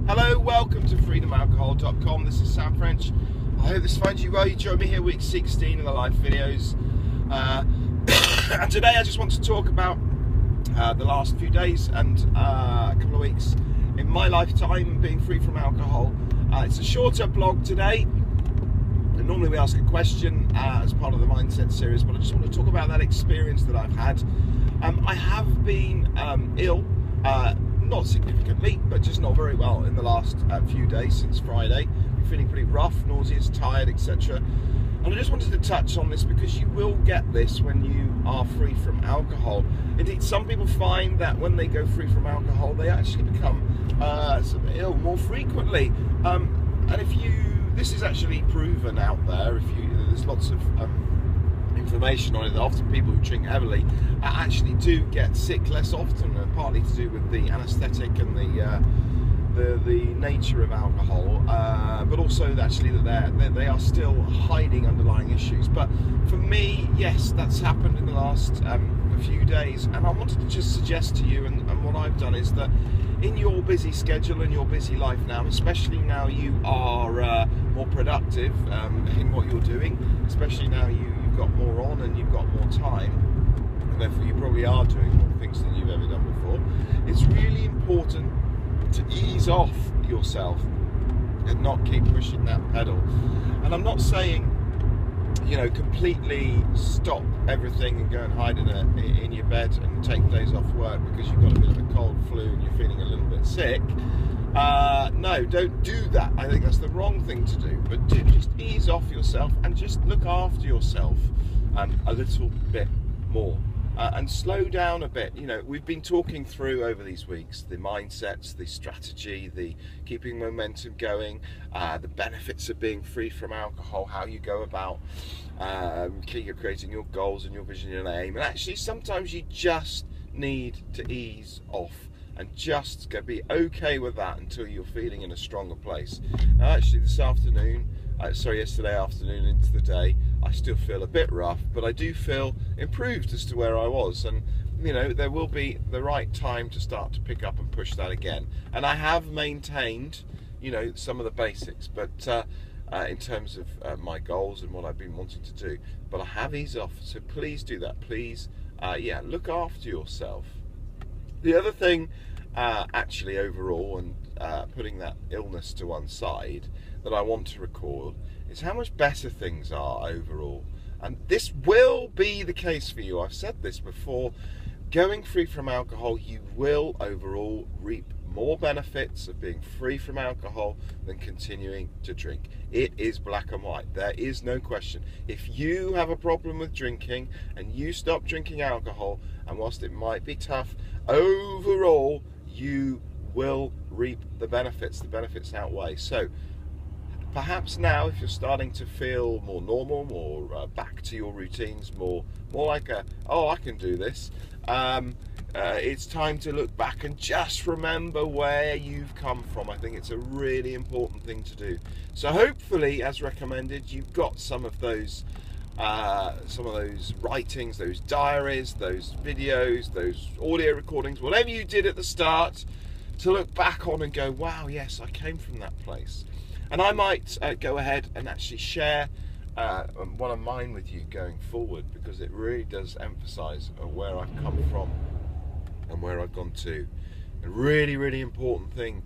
Hello, welcome to freedomalcohol.com. This is Sam French. I hope this finds you well. You join me here week 16 in the live videos. And today I just want to talk about the last few days and a couple of weeks in my lifetime being free from alcohol. It's a shorter blog today. And normally we ask a question as part of the Mindset series, but I just want to talk about that experience that I've had. I have been ill. Not significantly, but just not very well in the last few days since Friday. I'm feeling pretty rough, nauseous, tired, etc. And I just wanted to touch on this because you will get this when you are free from alcohol. Indeed, some people find that when they go free from alcohol, they actually become sort of ill more frequently. And this is actually proven out there. There's lots of information on it that often people who drink heavily actually do get sick less often, partly to do with the anaesthetic and the nature of alcohol, but also actually that they are still hiding underlying issues. But for me, yes, that's happened in the last few days, and I wanted to just suggest to you, and what I've done is that in your busy schedule and your busy life now, especially now you are more productive in what you're doing, especially now you've got more on and you've got more time, and therefore you probably are doing more things than you've ever done before. It's really important to ease off yourself and not keep pushing that pedal. And I'm not saying, completely stop everything and go and hide in your bed and take days off work because you've got a bit of a cold, flu, and you're feeling a little bit sick. No, don't do that. I think that's the wrong thing to do. But just ease off yourself and just look after yourself a little bit more. And slow down a bit. We've been talking through over these weeks the mindsets, the strategy, the keeping momentum going, the benefits of being free from alcohol, how you go about creating your goals and your vision and aim. And actually, sometimes you just need to ease off and just be okay with that until you're feeling in a stronger place. Now, actually, yesterday afternoon into the day, I still feel a bit rough, but I do feel improved as to where I was. And there will be the right time to start to pick up and push that again. And I have maintained, some of the basics, but in terms of my goals and what I've been wanting to do. But I have eased off, so please do that. Please, look after yourself. The other thing, actually, overall, and putting that illness to one side, that I want to record is how much better things are overall. And this will be the case for you. I've said this before. Going free from alcohol, you will overall reap more benefits of being free from alcohol than continuing to drink. It is black and white. There is no question. If you have a problem with drinking and you stop drinking alcohol, and whilst it might be tough, overall you will reap the benefits. The benefits outweigh. So perhaps now, if you're starting to feel more normal, more back to your routines, more like I can do this, it's time to look back and just remember where you've come from. I think it's a really important thing to do. So hopefully, as recommended, you've got some of those writings, those diaries, those videos, those audio recordings, whatever you did at the start, to look back on and go, wow, yes, I came from that place. And I might go ahead and actually share one of mine with you going forward, because it really does emphasize where I've come from and where I've gone to. A really, really important thing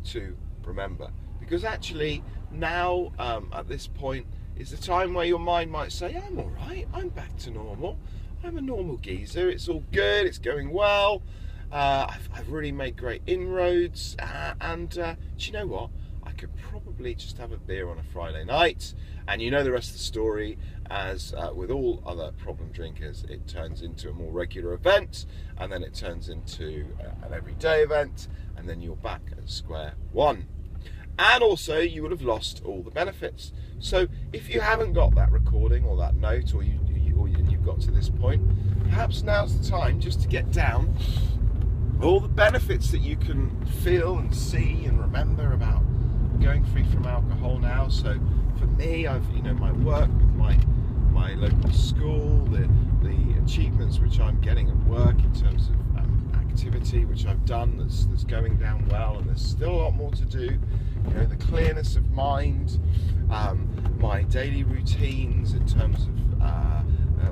to remember, because actually now at this point is the time where your mind might say, I'm all right, I'm back to normal, I'm a normal geezer, it's all good, it's going well, I've really made great inroads, and do you know what? I could probably just have a beer on a Friday night, and the rest of the story. As with all other problem drinkers, it turns into a more regular event, and then it turns into an everyday event, and then you're back at square one. And also, you would have lost all the benefits. So if you haven't got that recording or that note, or you've got to this point, perhaps now's the time just to get down all the benefits that you can feel and see and remember about going free from alcohol now. So for me, I've my work with my local school, the achievements which I'm getting at work in terms of activity which I've done that's going down well, and there's still a lot more to do. You know, the clearness of mind, my daily routines in terms of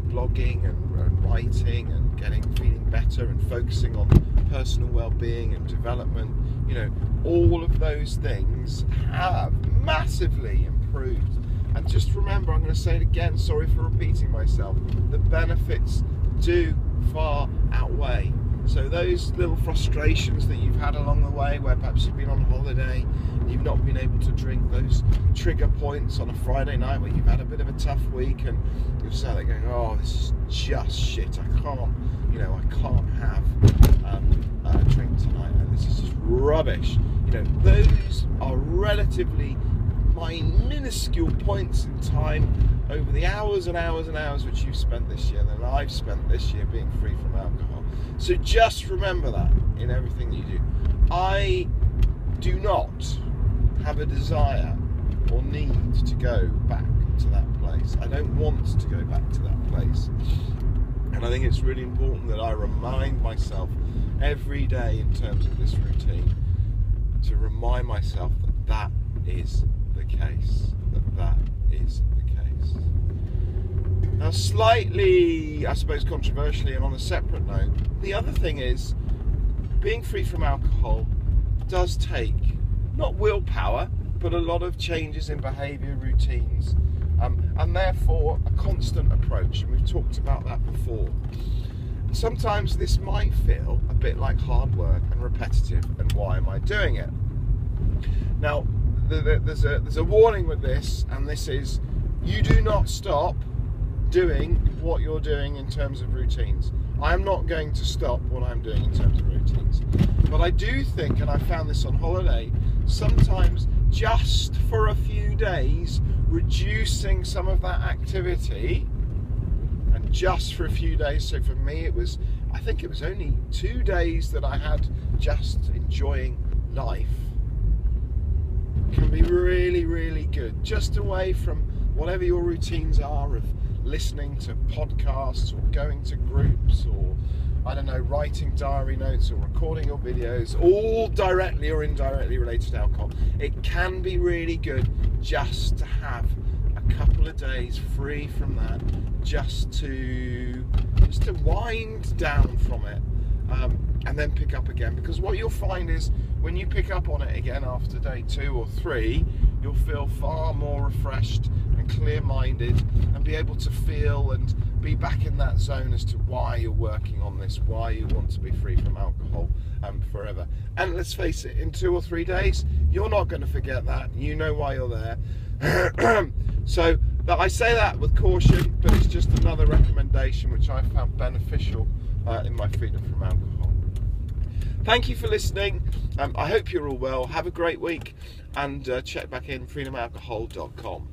blogging and writing and feeling better and focusing on personal well-being and development. You know, all of those things have massively improved. And just remember, I'm going to say it again, sorry for repeating myself, the benefits do far outweigh. So those little frustrations that you've had along the way, where perhaps you've been on holiday, you've not been able to drink, those trigger points on a Friday night where you've had a bit of a tough week and you're sat there going, oh, this is just shit, I can't have a drink tonight, and this is just rubbish. You know, those are relatively minuscule points in time over the hours and hours and hours which you've spent this year, and that I've spent this year being free from alcohol. So just remember that in everything that you do. I do not have a desire or need to go back to that place. I don't want to go back to that place. And I think it's really important that I remind myself every day in terms of this routine, to remind myself that that is the case. That is the case. Now, slightly, I suppose, controversially and on a separate note, the other thing is, being free from alcohol does take, not willpower, but a lot of changes in behaviour, routines, and therefore a constant approach. And we've talked about that before. Sometimes this might feel a bit like hard work and repetitive, and why am I doing it? Now, there's a warning with this, and this is, you do not stop doing what you're doing in terms of routines. I am not going to stop what I'm doing in terms of routines. But I do think, and I found this on holiday, sometimes just for a few days, reducing some of that activity, and just for a few days, so for me I think it was only 2 days that I had just enjoying life, can be really, really good. Just away from whatever your routines are of listening to podcasts or going to groups or, I don't know, writing diary notes or recording your videos, all directly or indirectly related to alcohol. It can be really good just to have a couple of days free from that, just to wind down from it, and then pick up again. Because what you'll find is, when you pick up on it again after day 2 or 3, you'll feel far more refreshed and clear-minded, and be able to feel and be back in that zone as to why you're working on this, why you want to be free from alcohol forever. And let's face it, in 2 or 3 days, you're not going to forget that. You know why you're there. So I say that with caution, but it's just another recommendation which I found beneficial in my freedom from alcohol. Thank you for listening. I hope you're all well. Have a great week, and check back in freedomalcohol.com.